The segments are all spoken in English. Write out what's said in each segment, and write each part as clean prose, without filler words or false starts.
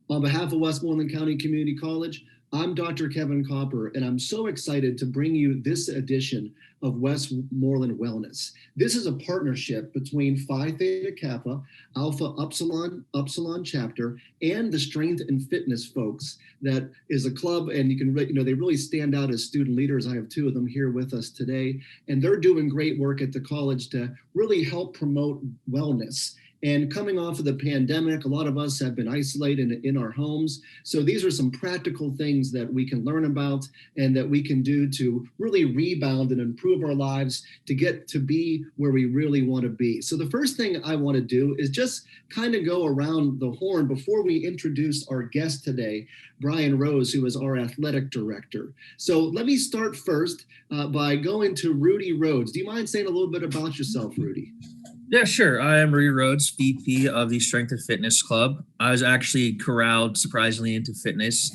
On behalf of Westmoreland County Community College, I'm Dr. Kevin Copper, and I'm so excited to bring you this edition of Westmoreland Wellness. This is a partnership between Phi Theta Kappa, Alpha Upsilon chapter, and the Strength and Fitness folks. That is a club, and they really stand out as student leaders. I have two of them here with us today, and they're doing great work at the college to really help promote wellness. And coming off of the pandemic, a lot of us have been isolated in our homes. So these are some practical things that we can learn about and that we can do to really rebound and improve our lives to get to be where we really want to be. So the first thing I want to do is just kind of go around the horn before we introduce our guest today, Brian Rose, who is our athletic director. So let me start first by going to Rudy Rhodes. Do you mind saying a little bit about yourself, Rudy? Yeah, sure. I am Rudy Rhodes, VP of the Strength and Fitness Club. I was actually corralled surprisingly into fitness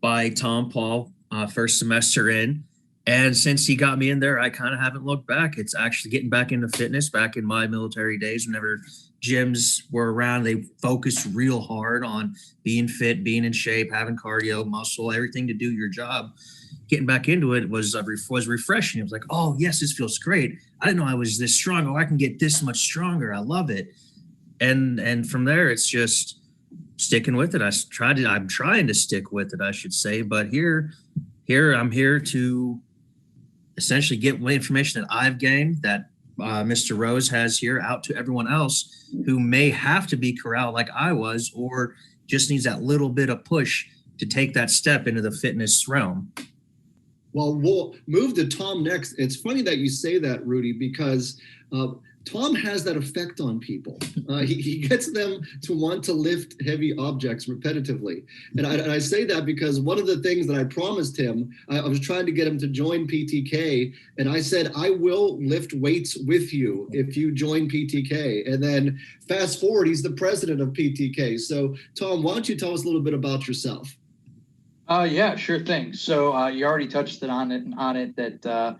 by Tom Paul first semester in. And since he got me in there, I kind of haven't looked back. It's actually getting back into fitness. Back in my military days, whenever gyms were around, they focused real hard on being fit, being in shape, having cardio, muscle, everything to do your job. Getting back into it was refreshing. It was like, oh, yes, this feels great. I didn't know I was this strong. Oh, I can get this much stronger. I love it. And from there, it's just sticking with it. I'm trying to stick with it, I should say. But here I'm here to essentially get what information that I've gained, that Mr. Rose has here, out to everyone else who may have to be corralled like I was, or just needs that little bit of push to take that step into the fitness realm. Well, we'll move to Tom next. It's funny that you say that, Rudy, because Tom has that effect on people. He gets them to want to lift heavy objects repetitively. And I say that because one of the things that I promised him, I was trying to get him to join PTK, and I said, I will lift weights with you if you join PTK. And then fast forward, he's the president of PTK. So Tom, why don't you tell us a little bit about yourself? Yeah, sure thing. So you already touched on it that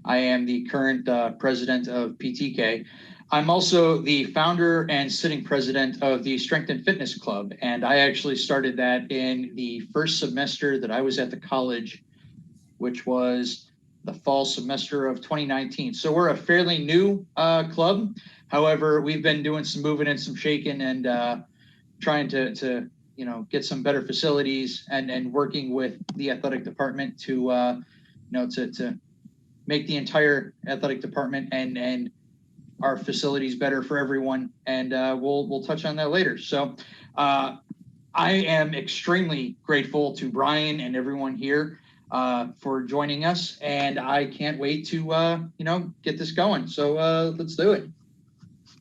I am the current president of PTK. I'm also the founder and sitting president of the Strength and Fitness Club. And I actually started that in the first semester that I was at the college, which was the fall semester of 2019. So we're a fairly new club. However, we've been doing some moving and some shaking and trying to get some better facilities and working with the athletic department to make the entire athletic department and our facilities better for everyone. And we'll touch on that later. So I am extremely grateful to Brian and everyone here for joining us. And I can't wait to, get this going. So let's do it.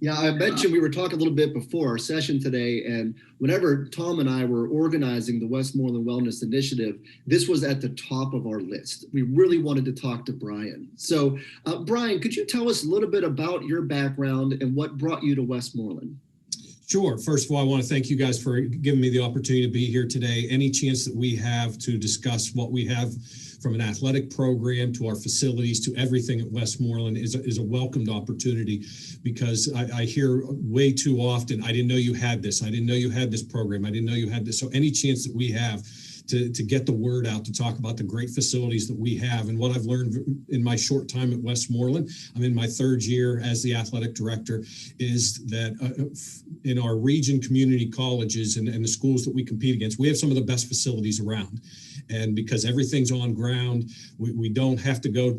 Yeah, I mentioned we were talking a little bit before our session today, and whenever Tom and I were organizing the Westmoreland Wellness Initiative, this was at the top of our list. We really wanted to talk to Brian. So, Brian, could you tell us a little bit about your background and what brought you to Westmoreland? Sure. First of all, I want to thank you guys for giving me the opportunity to be here today. Any chance that we have to discuss what we have from an athletic program to our facilities to everything at Westmoreland is a welcomed opportunity, because I hear way too often, I didn't know you had this. I didn't know you had this program. I didn't know you had this. So any chance that we have to get the word out, to talk about the great facilities that we have and what I've learned in my short time at Westmoreland, I'm in my third year as the athletic director, is that in our region community colleges and the schools that we compete against, we have some of the best facilities around. And because everything's on ground, we don't have to go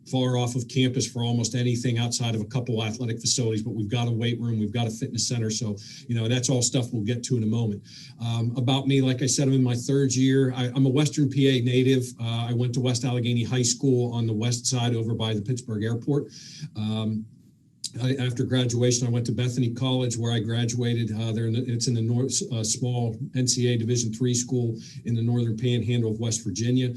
far off of campus for almost anything outside of a couple athletic facilities, but we've got a weight room, we've got a fitness center. So, that's all stuff we'll get to in a moment. About me, like I said, I'm in my third year. I'm a Western PA native. I went to West Allegheny High School on the west side over by the Pittsburgh Airport. After graduation, I went to Bethany College, where I graduated. It's in the north, small NCAA Division III school in the northern panhandle of West Virginia.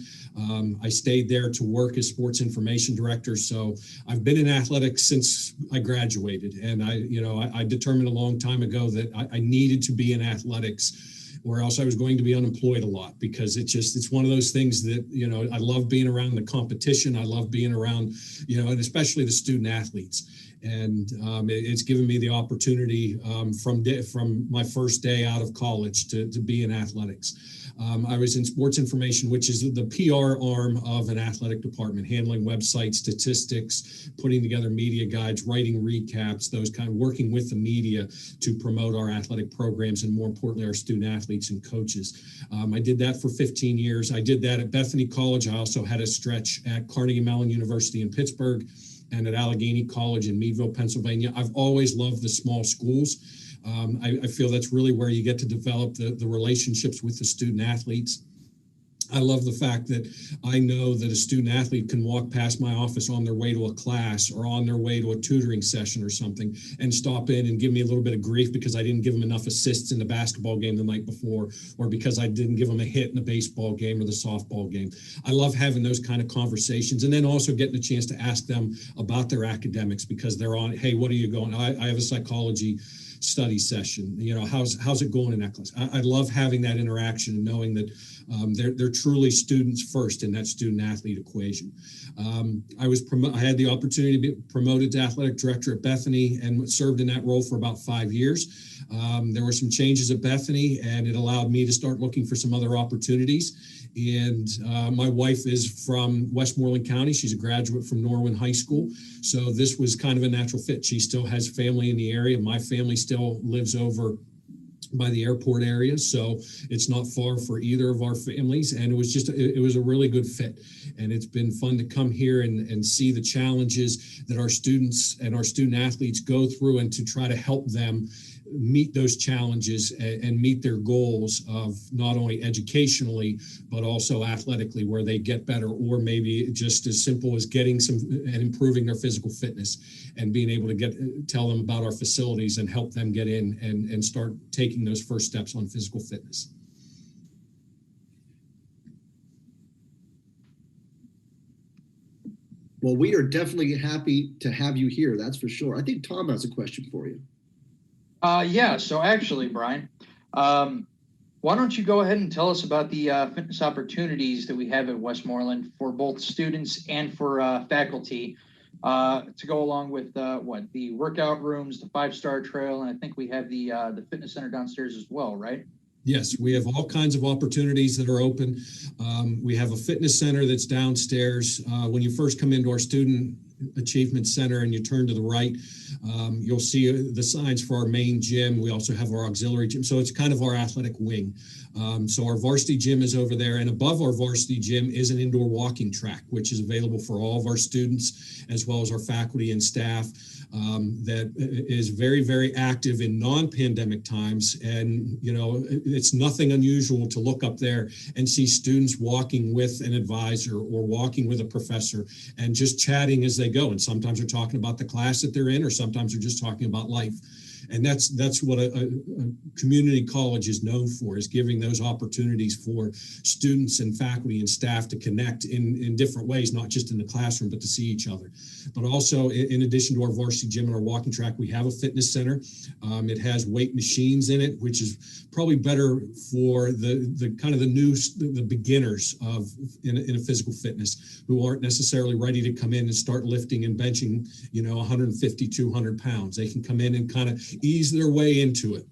I stayed there to work as sports information director. So I've been in athletics since I graduated, and I determined a long time ago that I needed to be in athletics, or else I was going to be unemployed a lot, because it's one of those things that, I love being around the competition. I love being around, and especially the student athletes. And it's given me the opportunity from my first day out of college to be in athletics. I was in sports information, which is the PR arm of an athletic department, handling websites, statistics, putting together media guides, writing recaps, those kind of working with the media to promote our athletic programs and, more importantly, our student athletes and coaches. I did that for 15 years. I did that at Bethany College. I also had a stretch at Carnegie Mellon University in Pittsburgh and at Allegheny College in Meadville, Pennsylvania. I've always loved the small schools. I feel that's really where you get to develop the relationships with the student athletes. I love the fact that I know that a student athlete can walk past my office on their way to a class or on their way to a tutoring session or something and stop in and give me a little bit of grief because I didn't give them enough assists in the basketball game the night before, or because I didn't give them a hit in the baseball game or the softball game. I love having those kind of conversations, and then also getting a chance to ask them about their academics because they're on, hey, what are you going? I have a psychology study session. You know, how's it going in that class? I love having that interaction and knowing that they're truly students first in that student athlete equation. I had the opportunity to be promoted to athletic director at Bethany and served in that role for about 5 years. There were some changes at Bethany, and it allowed me to start looking for some other opportunities. And my wife is from Westmoreland County. She's a graduate from Norwin High School. So this was kind of a natural fit. She still has family in the area. My family still lives over by the airport area. So it's not far for either of our families. And it was a really good fit. And it's been fun to come here and see the challenges that our students and our student athletes go through and to try to help them meet those challenges and meet their goals of not only educationally, but also athletically, where they get better, or maybe just as simple as getting some and improving their physical fitness and being able to tell them about our facilities and help them get in and start taking those first steps on physical fitness. Well, we are definitely happy to have you here. That's for sure. I think Tom has a question for you. Yeah, so actually, Brian, why don't you go ahead and tell us about the fitness opportunities that we have at Westmoreland for both students and for faculty to go along with the workout rooms, the 5-star trail, and I think we have the fitness center downstairs as well, right? Yes, we have all kinds of opportunities that are open. We have a fitness center that's downstairs. When you first come into our Student Achievement Center and you turn to the right, you'll see the signs for our main gym. We also have our auxiliary gym. So it's kind of our athletic wing. So our varsity gym is over there, and above our varsity gym is an indoor walking track, which is available for all of our students as well as our faculty and staff. That is very, very active in non-pandemic times. And, you know, it's nothing unusual to look up there and see students walking with an advisor or walking with a professor and just chatting as they go. And sometimes they're talking about the class that they're in, or sometimes they're just talking about life. And that's what a community college is known for, is giving those opportunities for students and faculty and staff to connect in different ways, not just in the classroom, but to see each other. But also, in addition to our varsity gym and our walking track, we have a fitness center. It has weight machines in it, which is probably better for the kind of the beginners in a physical fitness, who aren't necessarily ready to come in and start lifting and benching, 150, 200 pounds. They can come in and kind of ease their way into it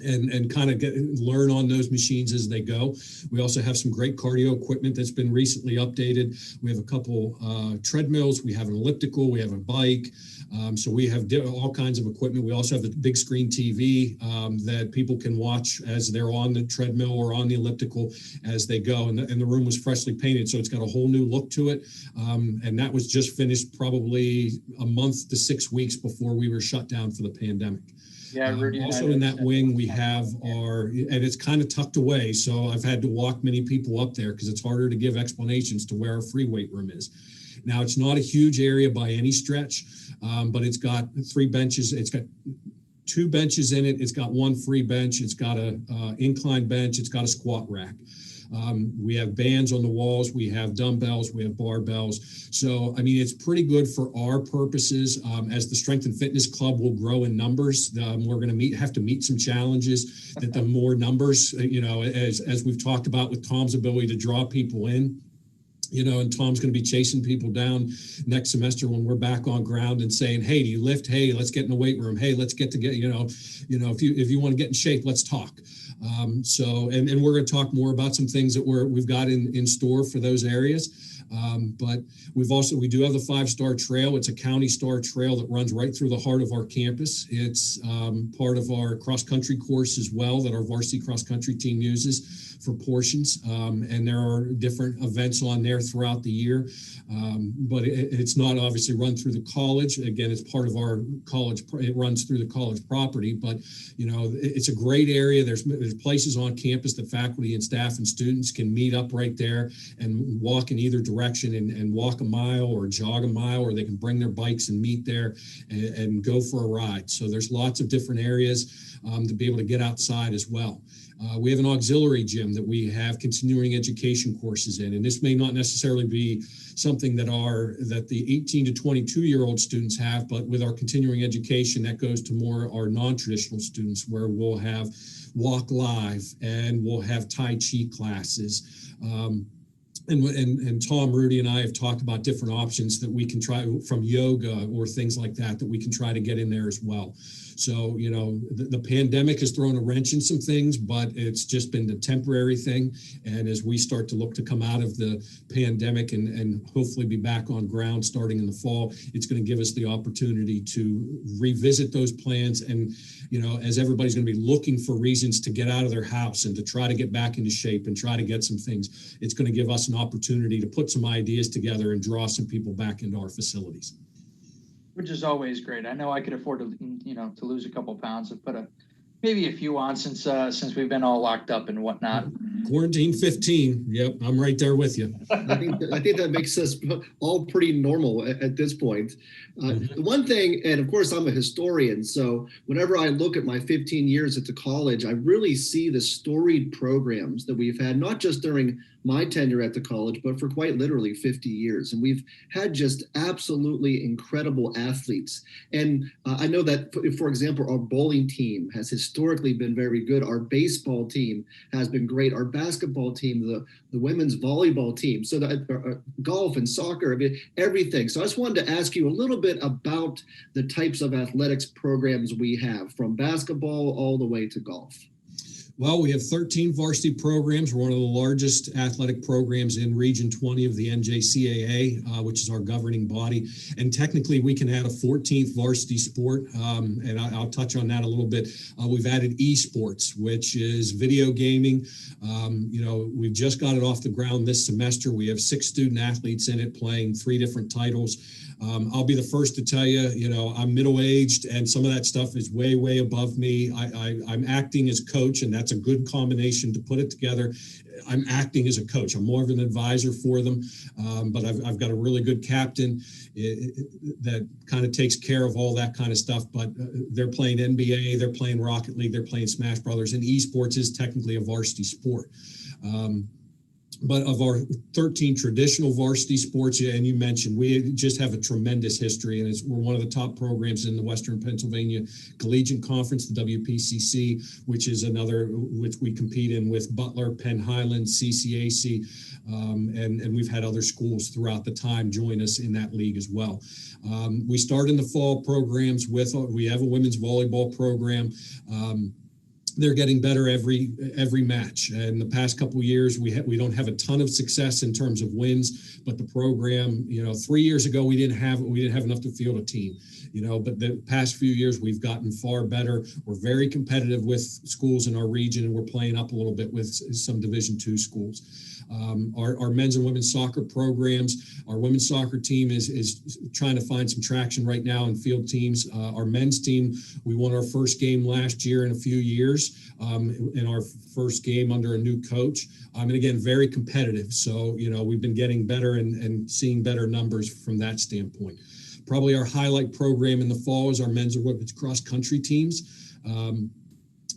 and kind of learn on those machines as they go. We also have some great cardio equipment that's been recently updated. We have a couple treadmills, we have an elliptical, we have a bike. So we have all kinds of equipment. We also have a big screen TV that people can watch as they're on the treadmill or on the elliptical as they go. And the room was freshly painted, so it's got a whole new look to it. And that was just finished probably a month to 6 weeks before we were shut down for the pandemic. Yeah, Rudy. Also in that wing, we have and it's kind of tucked away. So I've had to walk many people up there because it's harder to give explanations to where our free weight room is. Now, it's not a huge area by any stretch, but it's got 3 benches. It's got 2 benches in it. It's got 1 free bench. It's got a incline bench. It's got a squat rack. We have bands on the walls. We have dumbbells. We have barbells. So, I mean, it's pretty good for our purposes. As the Strength and Fitness Club will grow in numbers, we're going to have to meet some challenges that the more numbers, as we've talked about with Tom's ability to draw people in. and Tom's going to be chasing people down next semester when we're back on ground and saying, hey, do you lift? Hey, let's get in the weight room. Hey, let's get to if you want to get in shape, let's talk. And we're going to talk more about some things that we've got in store for those areas. But we do have the 5-star trail. It's a county star trail that runs right through the heart of our campus. It's part of our cross country course as well that our varsity cross country team uses for portions. And there are different events on there throughout the year. But it's not obviously run through the college. Again, it's part of our college. It runs through the college property, but it's a great area. There's places on campus that faculty and staff and students can meet up right there and walk in either direction and walk a mile or jog a mile, or they can bring their bikes and meet there and go for a ride. So there's lots of different areas to be able to get outside as well. We have an auxiliary gym that we have continuing education courses in, and this may not necessarily be something that the 18 to 22-year-old students have, but with our continuing education, that goes to more our non-traditional students, where we'll have walk live and we'll have Tai Chi classes. And Tom, Rudy, and I have talked about different options that we can try, from yoga or things like that we can try to get in there as well. So, the pandemic has thrown a wrench in some things, but it's just been a temporary thing. And as we start to look to come out of the pandemic and hopefully be back on ground starting in the fall, it's going to give us the opportunity to revisit those plans. And, as everybody's going to be looking for reasons to get out of their house and to try to get back into shape and try to get some things, it's going to give us an opportunity to put some ideas together and draw some people back into our facilities. Which is always great. I know I could afford to lose a couple pounds and put maybe a few on since we've been all locked up and whatnot. Quarantine 15. Yep, I'm right there with you. I think that makes us all pretty normal at this point. The one thing, and of course I'm a historian, so whenever I look at my 15 years at the college, I really see the storied programs that we've had, not just during my tenure at the college, but for quite literally 50 years. And we've had just absolutely incredible athletes. And I know that, for example, our bowling team has historically been very good. Our baseball team has been great. Our basketball team, the women's volleyball team, so that golf and soccer, I mean, everything. So I just wanted to ask you a little bit about the types of athletics programs we have, from basketball all the way to golf. Well, we have 13 varsity programs. We're one of the largest athletic programs in Region 20 of the NJCAA, which is our governing body. And technically, we can add a 14th varsity sport, and I'll touch on that a little bit. We've added esports, which is video gaming. We've just got it off the ground this semester. We have 6 student athletes in it playing 3 different titles. I'll be the first to tell you, I'm middle-aged, and some of that stuff is way, way above me. I'm acting as coach, and that's a good combination to put it together. I'm acting as a coach. I'm more of an advisor for them, but I've got a really good captain that kind of takes care of all that kind of stuff. But they're playing NBA, they're playing Rocket League, they're playing Smash Brothers, and esports is technically a varsity sport. But of our 13 traditional varsity sports, and you mentioned, we just have a tremendous history, and we're one of the top programs in the Western Pennsylvania Collegiate Conference, the WPCC, which is another, which we compete in with Butler, Penn Highland, CCAC, and we've had other schools throughout the time join us in that league as well. We start in the fall programs we have a women's volleyball program. They're getting better every match. And the past couple of years, we don't have a ton of success in terms of wins, but the program, 3 years ago we didn't have enough to field a team. But the past few years we've gotten far better. We're very competitive with schools in our region, and we're playing up a little bit with some Division II schools. Our men's and women's soccer programs, our women's soccer team is trying to find some traction right now in field teams. Our men's team, we won our first game last year in a few years, in our first game under a new coach. And again, very competitive. So, we've been getting better and seeing better numbers from that standpoint. Probably our highlight program in the fall is our men's and women's cross country teams.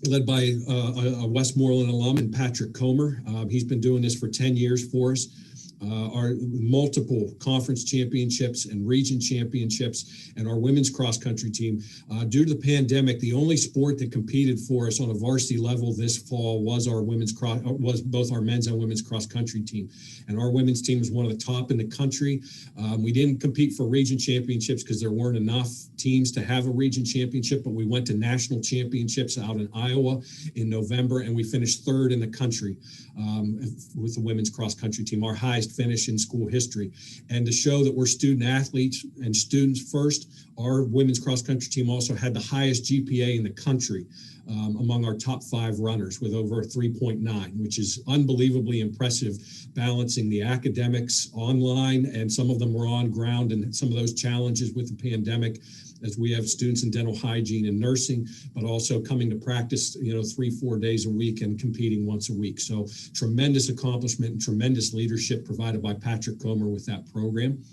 Led by a Westmoreland alum, and Patrick Comer. He's been doing this for 10 years for us. our multiple conference championships and region championships, and our women's cross country team. Due to the pandemic, the only sport that competed for us on a varsity level this fall was was both our men's and women's cross country team. And our women's team was one of the top in the country. We didn't compete for region championships because there weren't enough teams to have a region championship, but we went to national championships out in Iowa in November, and we finished third in the country with the women's cross country team, our highest finish in school history. And to show that we're student athletes and students first, our women's cross country team also had the highest GPA in the country among our top 5 runners with over a 3.9, which is unbelievably impressive, balancing the academics online, and some of them were on ground, and some of those challenges with the pandemic, as we have students in dental hygiene and nursing, but also coming to practice, 3-4 days a week and competing once a week. So tremendous accomplishment and tremendous leadership provided by Patrick Comer with that program.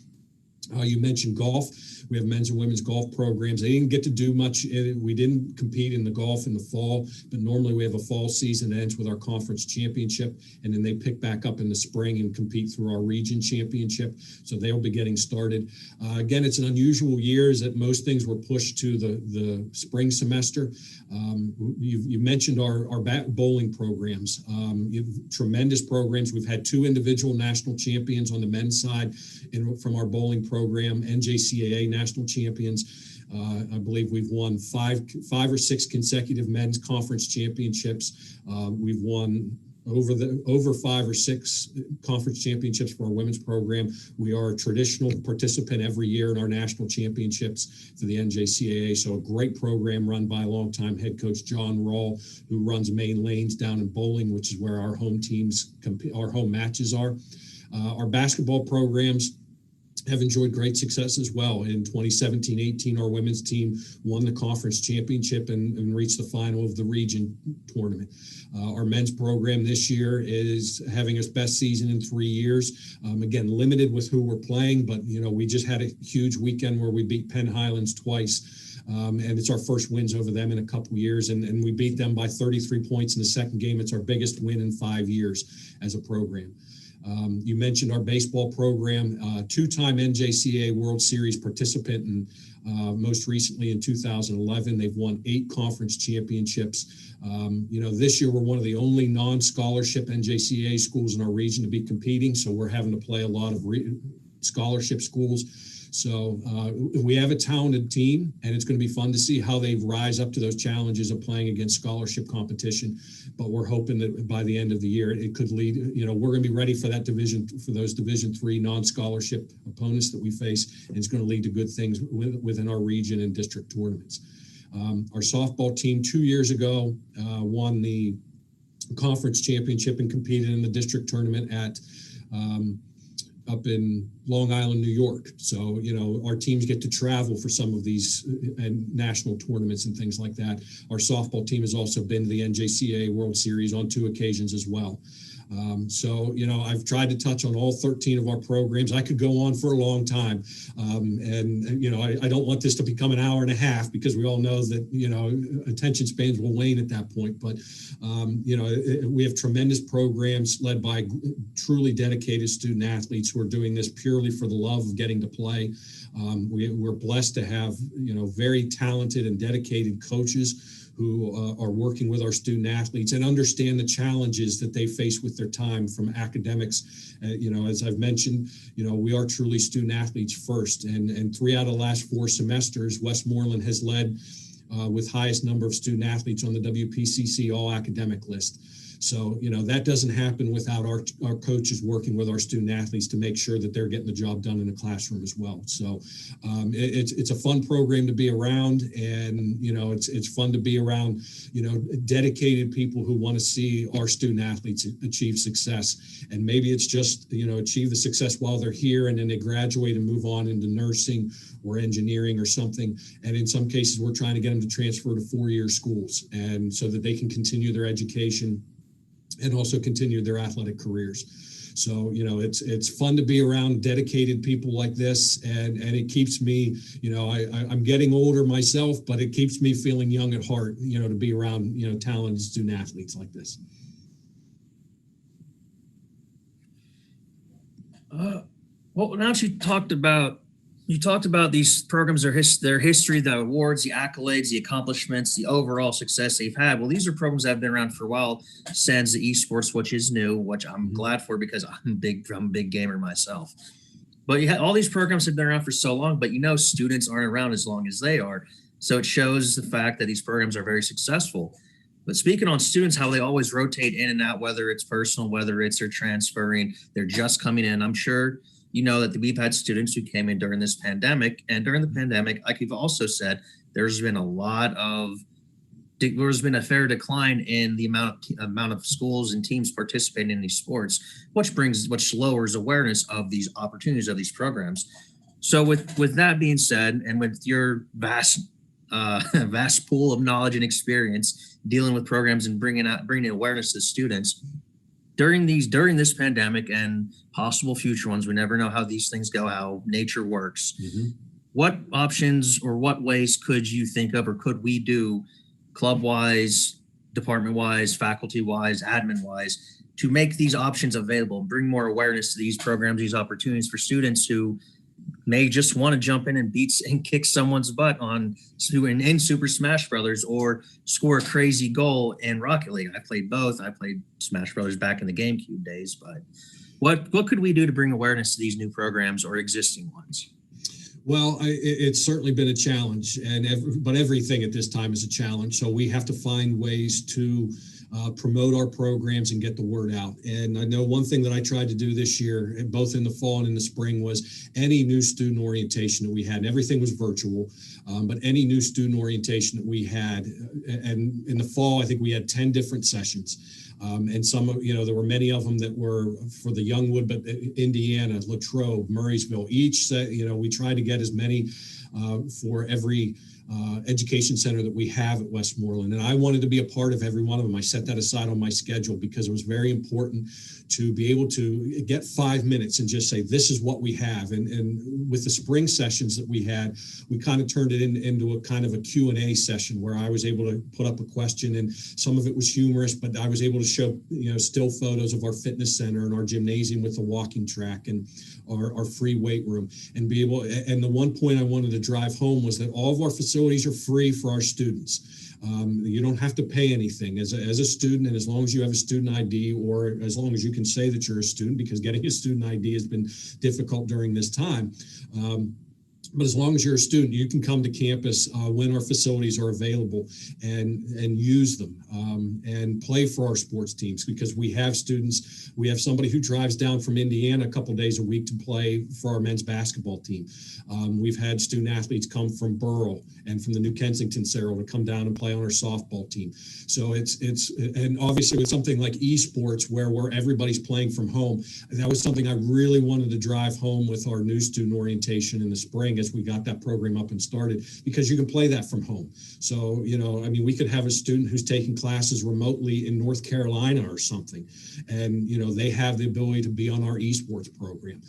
You mentioned golf. We have men's and women's golf programs. They didn't get to do much. We didn't compete in the golf in the fall, but normally we have a fall season that ends with our conference championship, and then they pick back up in the spring and compete through our region championship. So they'll be getting started. Again, it's an unusual year, is that most things were pushed to the spring semester. You mentioned our bowling programs. Tremendous programs. We've had 2 individual national champions on the men's side from our bowling program, NJCAA national champions. I believe we've won five or six consecutive men's conference championships. We've won over 5 or 6 conference championships for our women's program. We are a traditional participant every year in our national championships for the NJCAA. So a great program run by longtime head coach John Rawl, who runs Main Lanes down in Bowling, which is where our home teams our home matches are. Our basketball programs have enjoyed great success as well. In 2017-18, our women's team won the conference championship and reached the final of the region tournament. Our men's program this year is having its best season in 3 years. Again, limited with who we're playing, but we just had a huge weekend where we beat Penn Highlands twice. And it's our first wins over them in a couple of years. And we beat them by 33 points in the second game. It's our biggest win in 5 years as a program. You mentioned our baseball program, 2-time NJCAA World Series participant, and most recently in 2011, they've won 8 conference championships. This year we're one of the only non-scholarship NJCAA schools in our region to be competing, so we're having to play a lot of scholarship schools. So we have a talented team, and it's going to be fun to see how they rise up to those challenges of playing against scholarship competition. But we're hoping that by the end of the year, it could lead, we're going to be ready for that for those Division III non-scholarship opponents that we face, and it's going to lead to good things within our region and district tournaments. Our softball team 2 years ago won the conference championship and competed in the district tournament at up in Long Island, New York. So, our teams get to travel for some of these and national tournaments and things like that. Our softball team has also been to the NJCAA World Series on 2 occasions as well. I've tried to touch on all 13 of our programs. I could go on for a long time. I don't want this to become an hour and a half, because we all know that, attention spans will wane at that point. But, we have tremendous programs led by truly dedicated student athletes who are doing this purely for the love of getting to play. We're blessed to have, very talented and dedicated coaches who are working with our student athletes and understand the challenges that they face with their time from academics. As I've mentioned, we are truly student athletes first. And 3 out of the last 4 semesters, Westmoreland has led with highest number of student athletes on the WPCC all academic list. So, that doesn't happen without our coaches working with our student athletes to make sure that they're getting the job done in the classroom as well. So it's a fun program to be around, and, it's fun to be around, dedicated people who want to see our student athletes achieve success. And maybe it's just, achieve the success while they're here, and then they graduate and move on into nursing or engineering or something. And in some cases, we're trying to get them to transfer to 4-year schools, and so that they can continue their education and also continue their athletic careers. So, it's fun to be around dedicated people like this, and it keeps me, I'm getting older myself, but it keeps me feeling young at heart, to be around, talented student athletes like this. Well, now that you talked about these programs, their history, the awards, the accolades, the accomplishments, the overall success they've had. Well, these are programs that have been around for a while, sans the esports, which is new, which I'm glad for because I'm a big gamer myself. But all these programs have been around for so long, but students aren't around as long as they are. So it shows the fact that these programs are very successful. But speaking on students, how they always rotate in and out, whether it's personal, whether it's they're transferring, they're just coming in. I'm sure that we've had students who came in during this pandemic, and during the pandemic, like you've also said, there's been a fair decline in the amount of schools and teams participating in these sports, which lowers awareness of these opportunities of these programs. So with that being said, and with your vast pool of knowledge and experience dealing with programs and bringing awareness to students during this pandemic and possible future ones, we never know how these things go, how nature works. Mm-hmm. What options or what ways could you think of, or could we do club-wise, department-wise, faculty-wise, admin-wise, to make these options available, bring more awareness to these programs, these opportunities for students who may just want to jump in and kick someone's butt in Super Smash Brothers, or score a crazy goal in Rocket League. I played both. I played Smash Brothers back in the GameCube days, but what could we do to bring awareness to these new programs or existing ones? Well, it's certainly been a challenge, but everything at this time is a challenge. So we have to find ways to promote our programs and get the word out. And I know one thing that I tried to do this year, both in the fall and in the spring, was any new student orientation that we had, and everything was virtual, but any new student orientation that we had, and in the fall, I think we had 10 different sessions. And some, there were many of them that were for the Youngwood, but Indiana, Latrobe, Murraysville, each, we tried to get as many for every education center that we have at Westmoreland. And I wanted to be a part of every one of them. I set that aside on my schedule because it was very important to be able to get 5 minutes and just say, this is what we have. And with the spring sessions that we had, we kind of turned it into a kind of a Q&A session where I was able to put up a question, and some of it was humorous, but I was able to show, still photos of our fitness center and our gymnasium with the walking track and our free weight room, and be able, and the one point I wanted to drive home was that all of our facilities are free for our students. You don't have to pay anything as a student, and as long as you have a student ID, or as long as you can say that you're a student, because getting a student ID has been difficult during this time. But as long as you're a student, you can come to campus when our facilities are available and use them and play for our sports teams, because we have students. We have somebody who drives down from Indiana a couple days a week to play for our men's basketball team. We've had student athletes come from Burrell and from the New Kensington Cerro to come down and play on our softball team. So and obviously with something like esports where everybody's playing from home, that was something I really wanted to drive home with our new student orientation in the spring as we got that program up and started, because you can play that from home. So, we could have a student who's taking classes remotely in North Carolina or something, and, they have the ability to be on our esports program.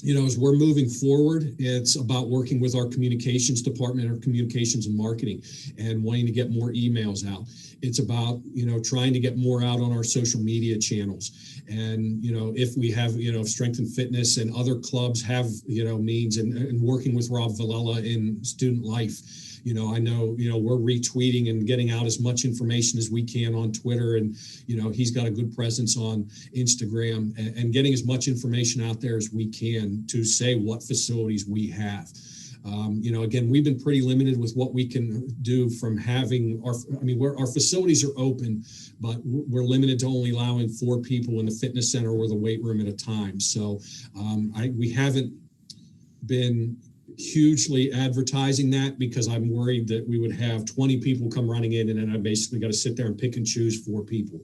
As we're moving forward, it's about working with our communications department, our communications and marketing, and wanting to get more emails out. It's about, trying to get more out on our social media channels. And, if we have, Strength and Fitness and other clubs have, means, and working with Rob Villela in Student Life. I know, we're retweeting and getting out as much information as we can on Twitter, and, he's got a good presence on Instagram, and getting as much information out there as we can to say what facilities we have. Again, we've been pretty limited with what we can do from having our facilities are open, but we're limited to only allowing 4 people in the fitness center or the weight room at a time. So we haven't been hugely advertising that, because I'm worried that we would have 20 people come running in, and then I basically got to sit there and pick and choose 4 people.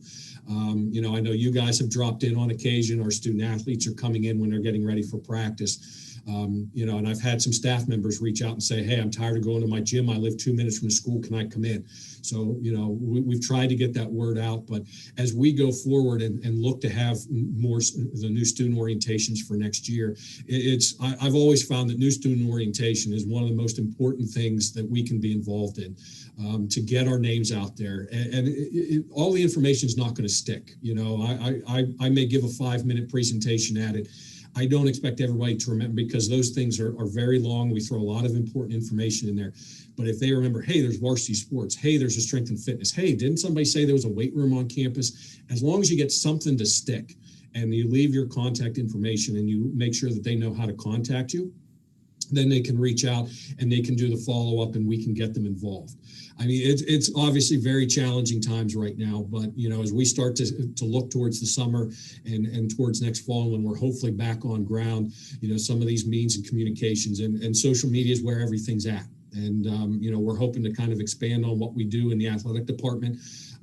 I know you guys have dropped in on occasion. Our student athletes are coming in when they're getting ready for practice. And I've had some staff members reach out and say, hey, I'm tired of going to my gym. I live 2 minutes from the school. Can I come in? So, we've tried to get that word out. But as we go forward and look to have more the new student orientations for next year, I've always found that new student orientation is one of the most important things that we can be involved in, to get our names out there. And all the information is not going to stick. I may give a 5-minute presentation at it. I don't expect everybody to remember, because those things are very long. We throw a lot of important information in there. But if they remember, hey, there's varsity sports. Hey, there's a strength and fitness. Hey, didn't somebody say there was a weight room on campus? As long as you get something to stick and you leave your contact information and you make sure that they know how to contact you, then they can reach out and they can do the follow-up and we can get them involved. I mean, it's obviously very challenging times right now, but, as we start to look towards the summer and towards next fall, when we're hopefully back on ground, some of these means and communications and social media is where everything's at. And, we're hoping to kind of expand on what we do in the athletic department.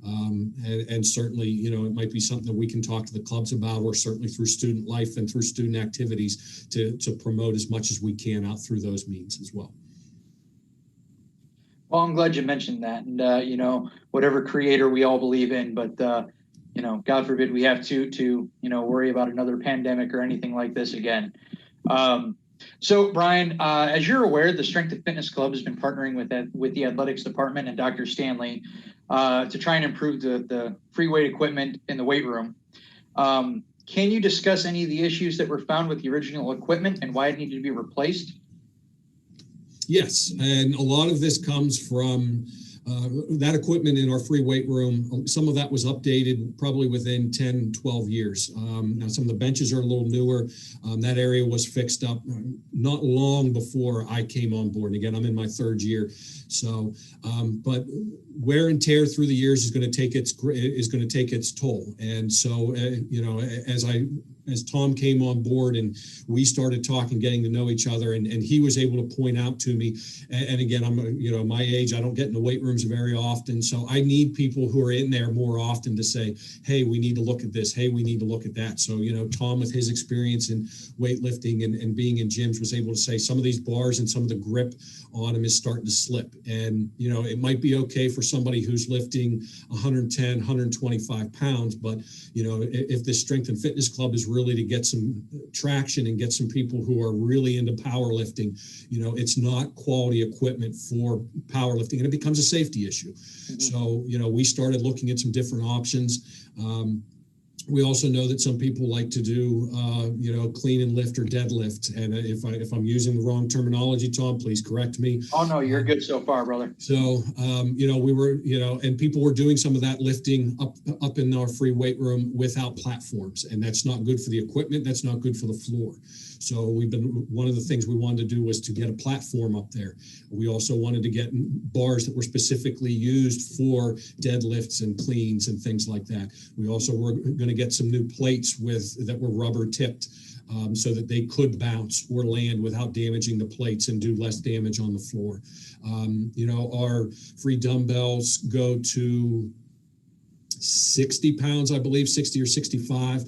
And certainly, it might be something that we can talk to the clubs about, or certainly through student life and through student activities to promote as much as we can out through those means as well. Well, I'm glad you mentioned that. And, whatever creator we all believe in, but, God forbid we have to worry about another pandemic or anything like this again. So, Brian, as you're aware, the Strength and Fitness Club has been partnering with the athletics department and Dr. Stanley to try and improve the free weight equipment in the weight room. Can you discuss any of the issues that were found with the original equipment and why it needed to be replaced? Yes, and a lot of this comes from that equipment in our free weight room. Some of that was updated probably within 10, 12 years. Now, some of the benches are a little newer. That area was fixed up not long before I came on board. And again, I'm in my 3rd year. So, but wear and tear through the years is going to take its toll. And so, as Tom came on board and we started talking, getting to know each other, and he was able to point out to me, and again, I'm, my age, I don't get in the weight rooms very often. So I need people who are in there more often to say, hey, we need to look at this. Hey, we need to look at that. So, Tom, with his experience in weightlifting and being in gyms, was able to say some of these bars and some of the grip on them is starting to slip. And, it might be okay for somebody who's lifting 110, 125 pounds, but, if this Strength and Fitness Club is really to get some traction and get some people who are really into powerlifting, it's not quality equipment for powerlifting, and it becomes a safety issue. Mm-hmm. So, we started looking at some different options. We also know that some people like to do, clean and lift or deadlift. And if I'm using the wrong terminology, Tom, please correct me. Oh, no, you're good so far, brother. So, we were, and people were doing some of that lifting up in our free weight room without platforms. And that's not good for the equipment. That's not good for the floor. So one of the things we wanted to do was to get a platform up there. We also wanted to get bars that were specifically used for deadlifts and cleans and things like that. We also were going to get some new plates that were rubber tipped, so that they could bounce or land without damaging the plates and do less damage on the floor. Our free dumbbells go to 60 pounds, I believe, 60 or 65.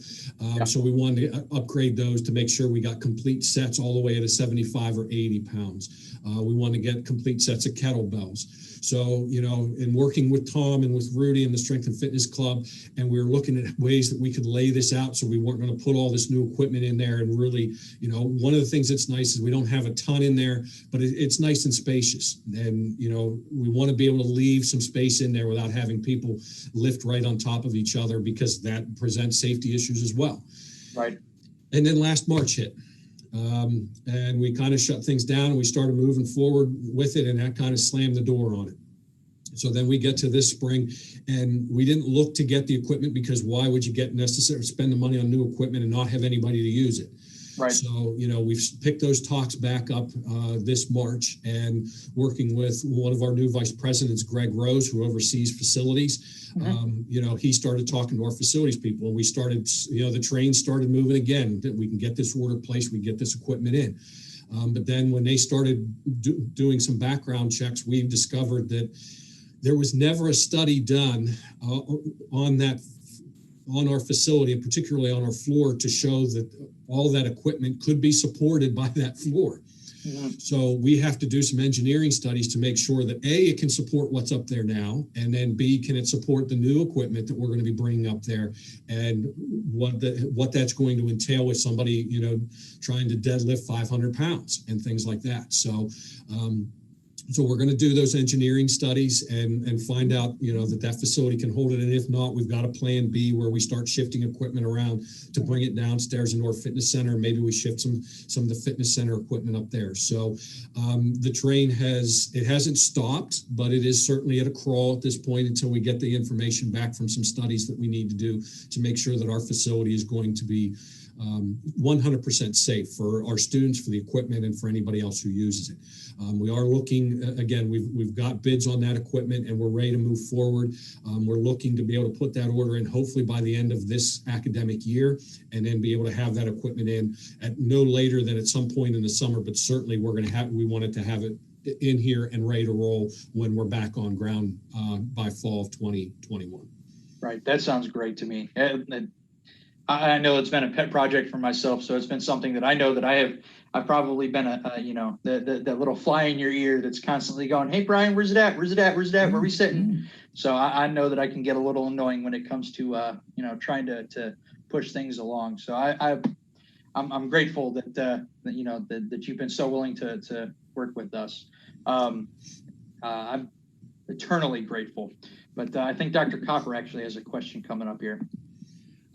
So we wanted to upgrade those to make sure we got complete sets all the way to 75 or 80 pounds. We want to get complete sets of kettlebells. So, in working with Tom and with Rudy and the Strength and Fitness Club, and we were looking at ways that we could lay this out so we weren't going to put all this new equipment in there. And really, one of the things that's nice is we don't have a ton in there, but it's nice and spacious. And, we want to be able to leave some space in there without having people lift right on top of each other, because that presents safety issues as well. Right. And then last March hit. And we kind of shut things down and we started moving forward with it, and that kind of slammed the door on it. So then we get to this spring and we didn't look to get the equipment, because why would you spend the money on new equipment and not have anybody to use it? Right. So, we've picked those talks back up this March, and working with one of our new vice presidents, Greg Rose, who oversees facilities. Mm-hmm. He started talking to our facilities people, and we started, the train started moving again, that we can get this order placed, we get this equipment in. But then when they started doing some background checks, we discovered that there was never a study done on that on our facility, and particularly on our floor, to show that all that equipment could be supported by that floor. So we have to do some engineering studies to make sure that A, it can support what's up there now, and then B, can it support the new equipment that we're going to be bringing up there, and what that's going to entail with somebody, trying to deadlift 500 pounds and things like that. So we're going to do those engineering studies and find out, that facility can hold it. And if not, we've got a plan B where we start shifting equipment around to bring it downstairs into our fitness center. Maybe we shift some of the fitness center equipment up there. So the train hasn't stopped, but it is certainly at a crawl at this point until we get the information back from some studies that we need to do to make sure that our facility is going to be 100% safe for our students, for the equipment, and for anybody else who uses it. We are looking, again, we've got bids on that equipment and we're ready to move forward. We're looking to be able to put that order in hopefully by the end of this academic year, and then be able to have that equipment in at no later than at some point in the summer, but certainly we wanted to have it in here and ready to roll when we're back on ground by fall of 2021. Right. That sounds great to me. I know it's been a pet project for myself, so it's been something that I know that I've probably been that little fly in your ear that's constantly going, "Hey Brian, where's it at? Where's it at? Where's it at? Where are we sitting?" So I know that I can get a little annoying when it comes to trying to push things along. So I'm grateful that you've been so willing to work with us. I'm eternally grateful. But I think Dr. Kappa actually has a question coming up here.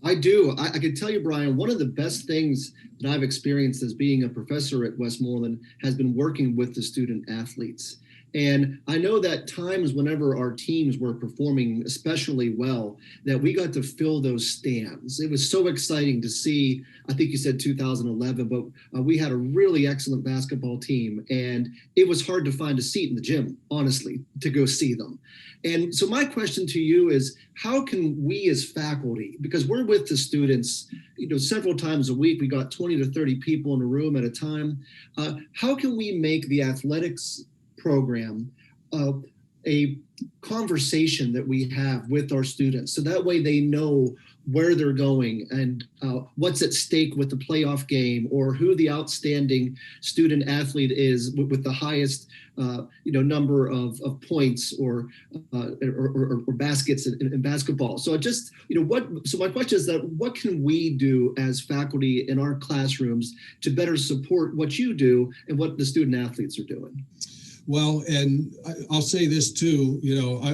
I do. I can tell you, Brian, one of the best things that I've experienced as being a professor at Westmoreland has been working with the student athletes. And I know that times whenever our teams were performing especially well, that we got to fill those stands. It was so exciting to see. I think you said 2011, but we had a really excellent basketball team, and it was hard to find a seat in the gym, honestly, to go see them. And so my question to you is, how can we as faculty, because we're with the students, several times a week, we got 20 to 30 people in a room at a time. How can we make the athletics program a conversation that we have with our students, so that way they know where they're going and what's at stake with the playoff game, or who the outstanding student athlete is with the highest number of points or baskets in basketball. So so my question is that what can we do as faculty in our classrooms to better support what you do and what the student athletes are doing? Well, and I'll say this too,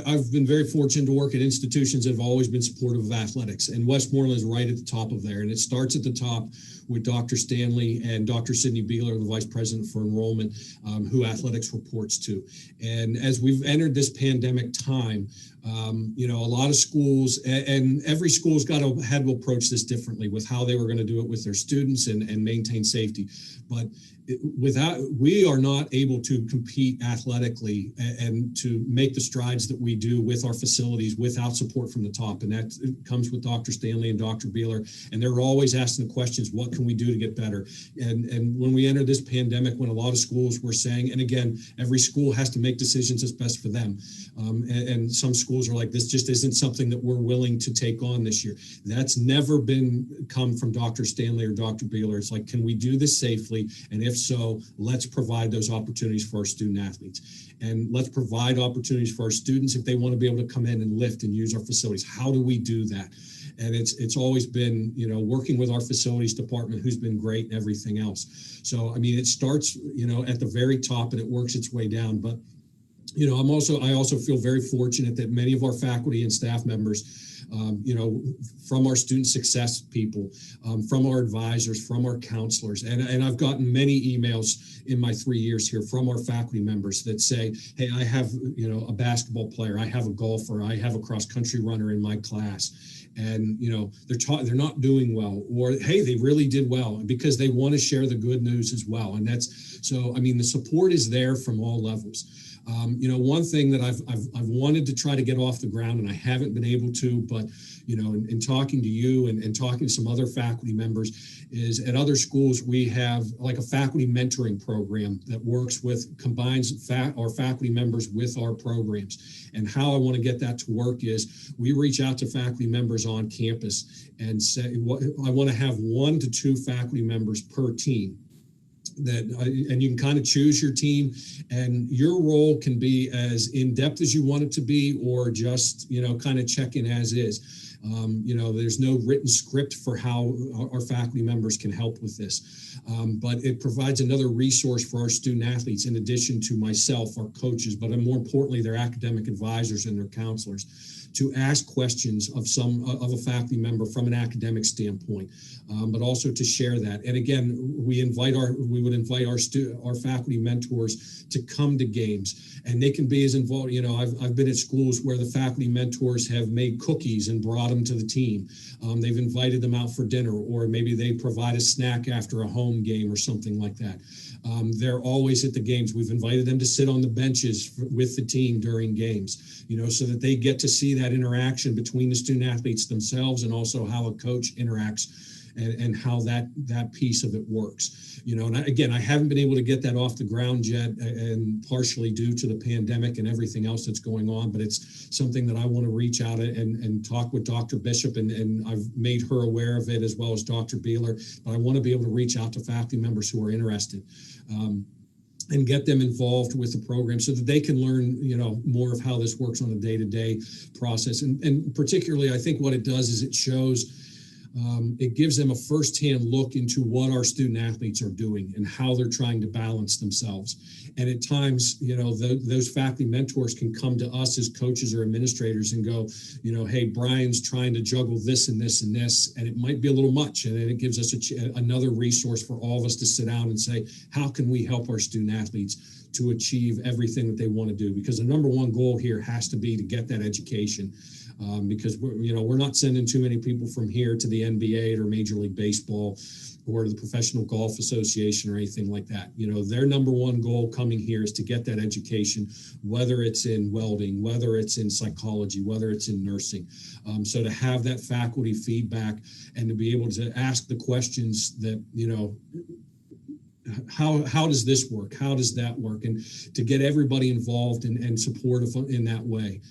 I've been very fortunate to work at institutions that have always been supportive of athletics, and Westmoreland is right at the top of there. And it starts at the top with Dr. Stanley and Dr. Sidney Beeler, the Vice President for Enrollment, who athletics reports to. And as we've entered this pandemic time, a lot of schools, and every school's had to approach this differently with how they were going to do it with their students and maintain safety. But we are not able to compete athletically and to make the strides that we do with our facilities without support from the top. And that comes with Dr. Stanley and Dr. Beeler. And they're always asking the questions, what can we do to get better? And when we entered this pandemic, when a lot of schools were saying, and again, every school has to make decisions that's best for them. And some schools are like, this just isn't something that we're willing to take on this year. That's never come from Dr. Stanley or Dr. Beeler. It's like, can we do this safely? And if so, let's provide those opportunities for our student athletes. And let's provide opportunities for our students if they want to be able to come in and lift and use our facilities. How do we do that? And it's always been, working with our facilities department, who's been great and everything else. So, it starts, at the very top and it works its way down. But I also feel very fortunate that many of our faculty and staff members, from our student success people, from our advisors, from our counselors, and I've gotten many emails in my 3 years here from our faculty members that say, hey, I have, a basketball player, I have a golfer, I have a cross country runner in my class. And, they're not doing well, or, hey, they really did well, because they want to share the good news as well. And that's, so, the support is there from all levels. One thing that I've wanted to try to get off the ground, and I haven't been able to, but in talking to you and talking to some other faculty members, is at other schools we have like a faculty mentoring program that combines our faculty members with our programs. And how I want to get that to work is we reach out to faculty members on campus and say, I want to have 1 to 2 faculty members per team. And you can kind of choose your team, and your role can be as in-depth as you want it to be, or just, kind of check in as is. There's no written script for how our faculty members can help with this. But it provides another resource for our student athletes, in addition to myself, our coaches, but more importantly, their academic advisors and their counselors, to ask questions of a faculty member from an academic standpoint, but also to share that. And again, we would invite our faculty mentors to come to games, and they can be as involved. I've been at schools where the faculty mentors have made cookies and brought them to the team. They've invited them out for dinner, or maybe they provide a snack after a home game or something like that. They're always at the games. We've invited them to sit on the benches with the team during games, so that they get to see that interaction between the student athletes themselves, and also how a coach interacts and how that piece of it works. And again, I haven't been able to get that off the ground yet, and partially due to the pandemic and everything else that's going on, but it's something that I want to reach out and talk with Dr. Bishop, and I've made her aware of it, as well as Dr. Beeler, but I want to be able to reach out to faculty members who are interested. And get them involved with the program so that they can learn, more of how this works on a day-to-day process. And particularly, I think what it does is it shows, it gives them a firsthand look into what our student athletes are doing and how they're trying to balance themselves. And at times, those faculty mentors can come to us as coaches or administrators and go, hey, Brian's trying to juggle this and this and this, and it might be a little much. And then it gives us another resource for all of us to sit down and say, how can we help our student athletes to achieve everything that they want to do? Because the number one goal here has to be to get that education. Because we're not sending too many people from here to the NBA or Major League Baseball or the Professional Golf Association or anything like that. Their number one goal coming here is to get that education, whether it's in welding, whether it's in psychology, whether it's in nursing. So to have that faculty feedback and to be able to ask the questions that, how does this work? How does that work? And to get everybody involved and supportive in that way.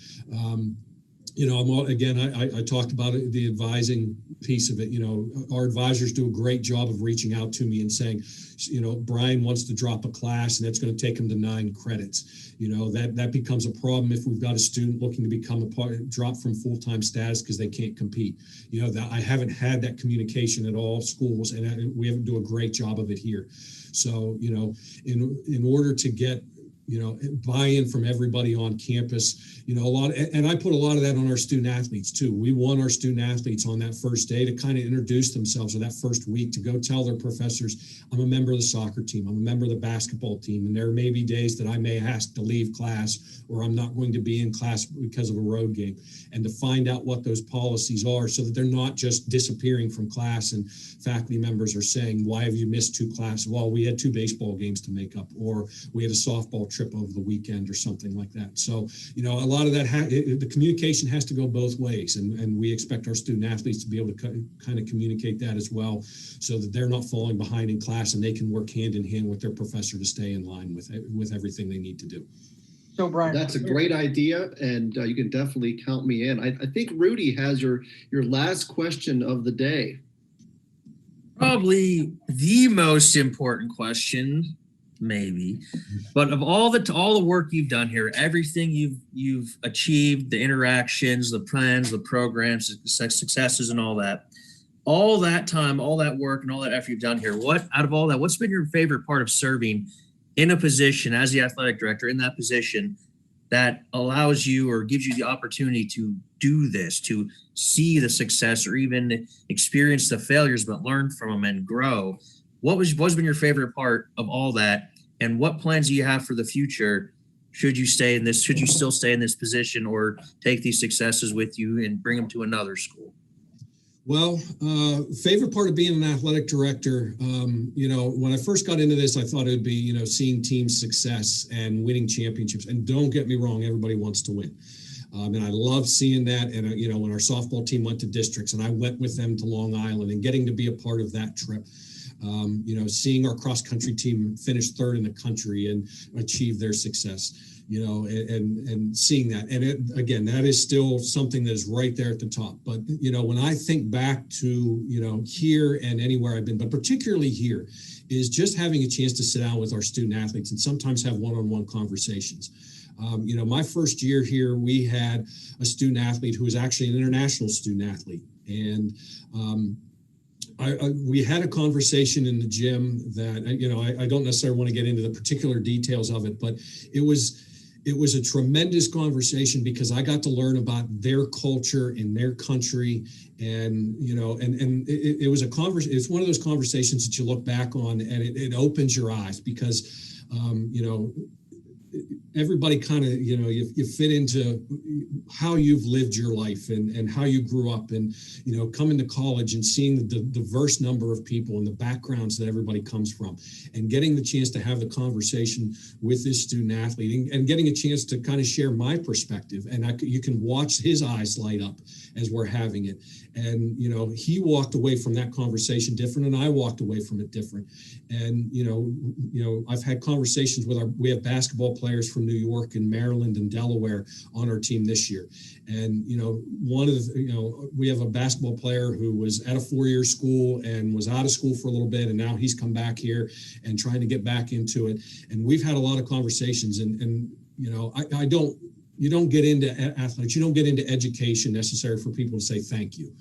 I talked about it, the advising piece of it. Our advisors do a great job of reaching out to me and saying, Brian wants to drop a class and that's going to take him to 9 credits. That becomes a problem if we've got a student looking to drop from full-time status because they can't compete. I haven't had that communication at all schools, and we haven't do a great job of it here. So, in order to get buy-in from everybody on campus, and I put a lot of that on our student athletes too. We want our student athletes on that first day to kind of introduce themselves, or that first week, to go tell their professors, I'm a member of the soccer team, I'm a member of the basketball team, and there may be days that I may ask to leave class, or I'm not going to be in class because of a road game, and to find out what those policies are so that they're not just disappearing from class and faculty members are saying, why have you missed 2 classes? Well, we had 2 baseball games to make up, or we had a softball trip over the weekend or something like that. So, a lot of that, the communication has to go both ways. And we expect our student athletes to be able to kind of communicate that as well, so that they're not falling behind in class and they can work hand in hand with their professor to stay in line with everything they need to do. So, Brian, that's a great idea, and you can definitely count me in. I think Rudy has your last question of the day. Probably the most important question, maybe, but of all the work you've done here, everything you've achieved, the interactions, the plans, the programs, the successes, and all that time, all that work, and all that effort you've done here, out of all that, what's been your favorite part of serving in a position as the athletic director, in that position, that allows you or gives you the opportunity to do this, to see the success or even experience the failures, but learn from them and grow? What's been your favorite part of all that? And what plans do you have for the future? Should you still stay in this position, or take these successes with you and bring them to another school? Well, favorite part of being an athletic director, when I first got into this, I thought it would be, seeing team success and winning championships. And don't get me wrong, everybody wants to win. And I love seeing that. And, when our softball team went to districts and I went with them to Long Island and getting to be a part of that trip, seeing our cross country team finish third in the country and achieve their success. And seeing that. And again, that is still something that is right there at the top. But, when I think back to, here and anywhere I've been, but particularly here, is just having a chance to sit down with our student athletes and sometimes have one-on-one conversations. My first year here, we had a student athlete who was actually an international student athlete. And we had a conversation in the gym that, I don't necessarily want to get into the particular details of it, but it was a tremendous conversation because I got to learn about their culture in their country. And, it was it's one of those conversations that you look back on and it opens your eyes because, everybody kind of, you fit into how you've lived your life and how you grew up and, coming to college and seeing the diverse number of people and the backgrounds that everybody comes from and getting the chance to have the conversation with this student athlete and getting a chance to kind of share my perspective. And you can watch his eyes light up as we're having it. And, he walked away from that conversation different and I walked away from it different. And, I've had conversations with we have basketball players from New York and Maryland and Delaware on our team this year. And, we have a basketball player who was at a 4-year school and was out of school for a little bit. And now he's come back here and trying to get back into it. And we've had a lot of conversations and you don't get into athletics, you don't get into education necessary for people to say thank you.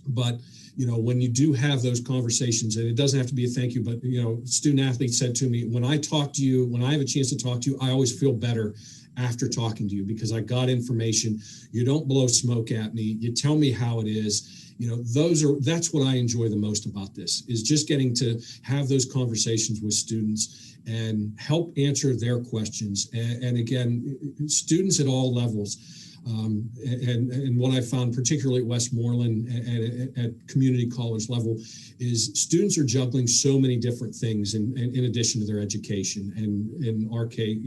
But when you do have those conversations, and it doesn't have to be a thank you, but, student athletes said to me, when I talk to you, when I have a chance to talk to you, I always feel better after talking to you because I got information. You don't blow smoke at me. You tell me how it is. That's what I enjoy the most about this is just getting to have those conversations with students and help answer their questions. And again, students at all levels. And what I found, particularly at Westmoreland at community college level, is students are juggling so many different things in addition to their education. And in our case,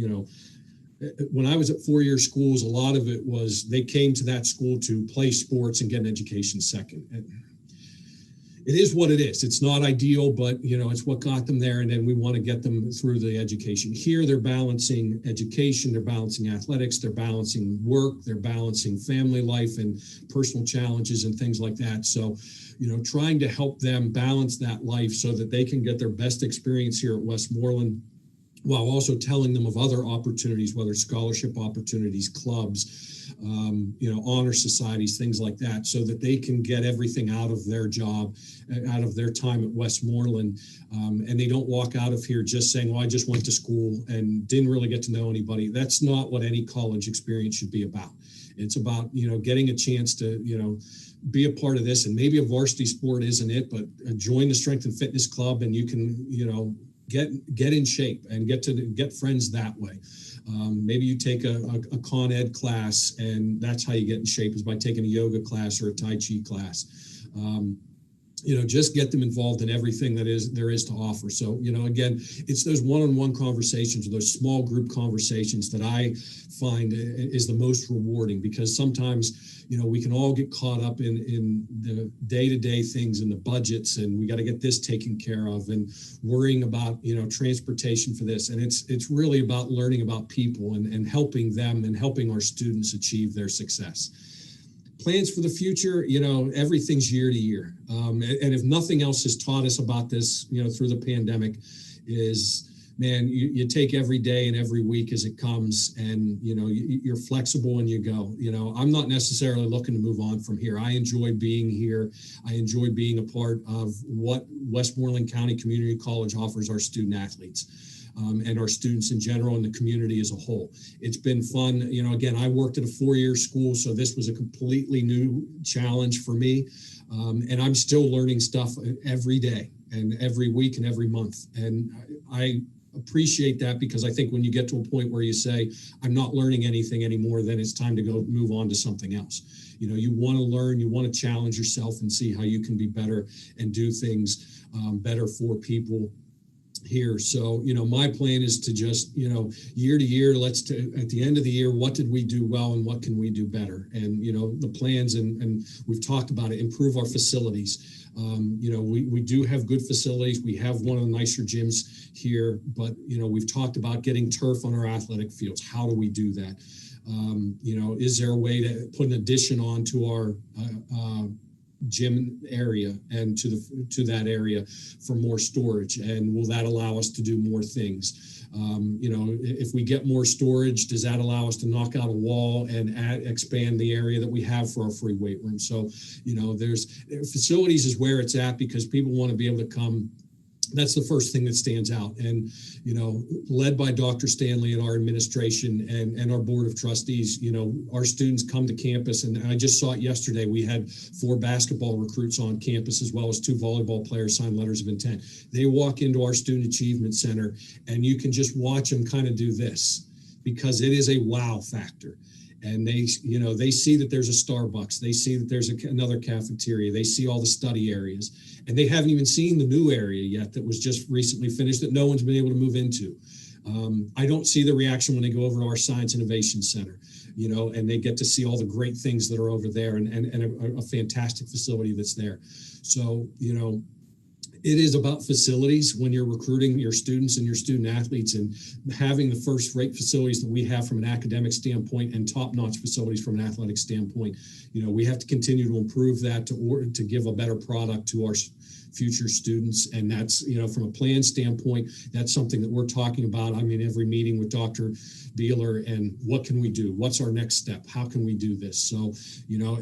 when I was at 4-year schools, a lot of it was they came to that school to play sports and get an education second. And it is what it is. It's not ideal, but it's what got them there. And then we want to get them through the education. Here, they're balancing education, they're balancing athletics, they're balancing work, they're balancing family life and personal challenges and things like that. So, trying to help them balance that life so that they can get their best experience here at Westmoreland, while also telling them of other opportunities, whether scholarship opportunities, clubs, honor societies, things like that, so that they can get everything out of their job, out of their time at Westmoreland. And they don't walk out of here just saying, well, I just went to school and didn't really get to know anybody. That's not what any college experience should be about. It's about, getting a chance to, be a part of this. And maybe a varsity sport isn't it, but join the strength and fitness club and you can, get in shape and get friends that way. Maybe you take a Con Ed class and that's how you get in shape is by taking a yoga class or a Tai Chi class. Just get them involved in everything there is to offer. So, again, it's those one-on-one conversations or those small group conversations that I find is the most rewarding because sometimes, we can all get caught up in the day-to-day things and the budgets and we got to get this taken care of and worrying about, transportation for this. And it's really about learning about people and helping them and helping our students achieve their success. Plans for the future, everything's year to year. And if nothing else has taught us about this, through the pandemic is, man, you take every day and every week as it comes and, you're flexible and you go, I'm not necessarily looking to move on from here. I enjoy being here. I enjoy being a part of what Westmoreland County Community College offers our student athletes. And our students in general and the community as a whole. It's been fun. Again, I worked at a 4-year school, so this was a completely new challenge for me. And I'm still learning stuff every day and every week and every month. And I appreciate that, because I think when you get to a point where you say, I'm not learning anything anymore, then it's time to go move on to something else. You want to learn, you want to challenge yourself and see how you can be better and do things better for people here. So, my plan is to just, year to year, at the end of the year, what did we do well and what can we do better? And, the plans, and we've talked about it, improve our facilities. We do have good facilities. We have one of the nicer gyms here, but, we've talked about getting turf on our athletic fields. How do we do that? Is there a way to put an addition on to our gym area and to that area for more storage, and will that allow us to do more things? If we get more storage, does that allow us to knock out a wall and expand the area that we have for our free weight room? So there's facilities is where it's at, because people want to be able to come. That's the first thing that stands out. And, led by Dr. Stanley and our administration and our board of trustees, our students come to campus, and I just saw it yesterday. We had 4 basketball recruits on campus, as well as 2 volleyball players sign letters of intent. They walk into our Student Achievement Center, and you can just watch them kind of do this, because it is a wow factor. And they see that there's a Starbucks. They see that there's another cafeteria. They see all the study areas, and they haven't even seen the new area yet that was just recently finished that no one's been able to move into. I don't see the reaction when they go over to our Science Innovation Center, and they get to see all the great things that are over there, and a fantastic facility that's there. So, it is about facilities when you're recruiting your students and your student athletes, and having the first-rate facilities that we have from an academic standpoint and top-notch facilities from an athletic standpoint. We have to continue to improve that to give a better product to our future students. And that's, from a plan standpoint, that's something that we're talking about. I mean, every meeting with Dr. Beeler, and what can we do? What's our next step? How can we do this? So,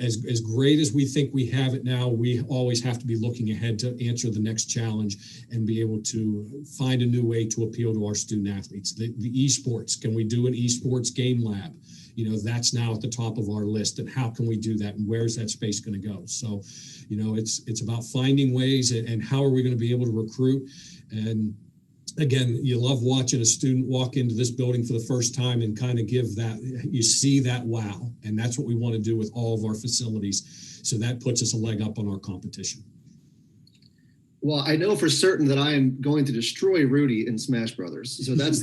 as great as we think we have it now, we always have to be looking ahead to answer the next challenge and be able to find a new way to appeal to our student athletes. The esports, can we do an esports game lab? That's now at the top of our list, and how can we do that, and where's that space going to go? So, it's about finding ways, and how are we going to be able to recruit. And again, you love watching a student walk into this building for the first time and kind of give that, you see that wow. And that's what we want to do with all of our facilities. So that puts us a leg up on our competition. Well, I know for certain that I am going to destroy Rudy in Smash Brothers. So that's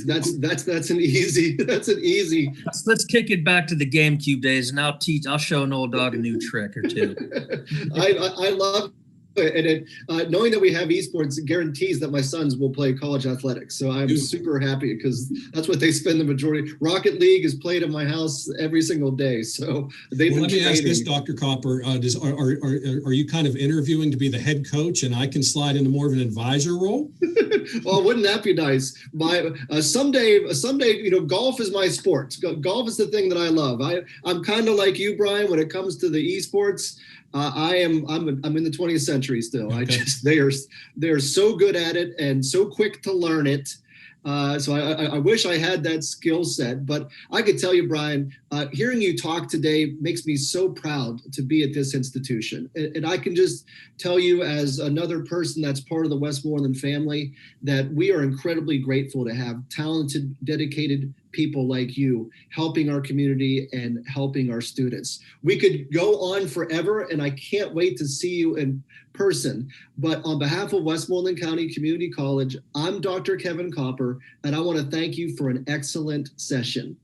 an easy. Let's kick it back to the GameCube days, and I'll show an old dog a new trick or two. I love it. And knowing that we have esports guarantees that my sons will play college athletics. So I'm super happy, because that's what they spend the majority. Rocket League is played in my house every single day. So they've been let me training. ask this, Dr. Copper, are you kind of interviewing to be the head coach, and I can slide into more of an advisor role? Well, wouldn't that be nice? Someday, golf is my sport. Golf is the thing that I love. I'm kind of like you, Brian, when it comes to the esports. I'm in the 20th century still. Okay. They are so good at it and so quick to learn it. So I wish I had that skill set, but I could tell you, Brian, hearing you talk today makes me so proud to be at this institution. And I can just tell you, as another person that's part of the Westmoreland family, that we are incredibly grateful to have talented, dedicated people like you helping our community and helping our students. We could go on forever, and I can't wait to see you in person. But on behalf of Westmoreland County Community College, I'm Dr. Kevin Copper, and I want to thank you for an excellent session.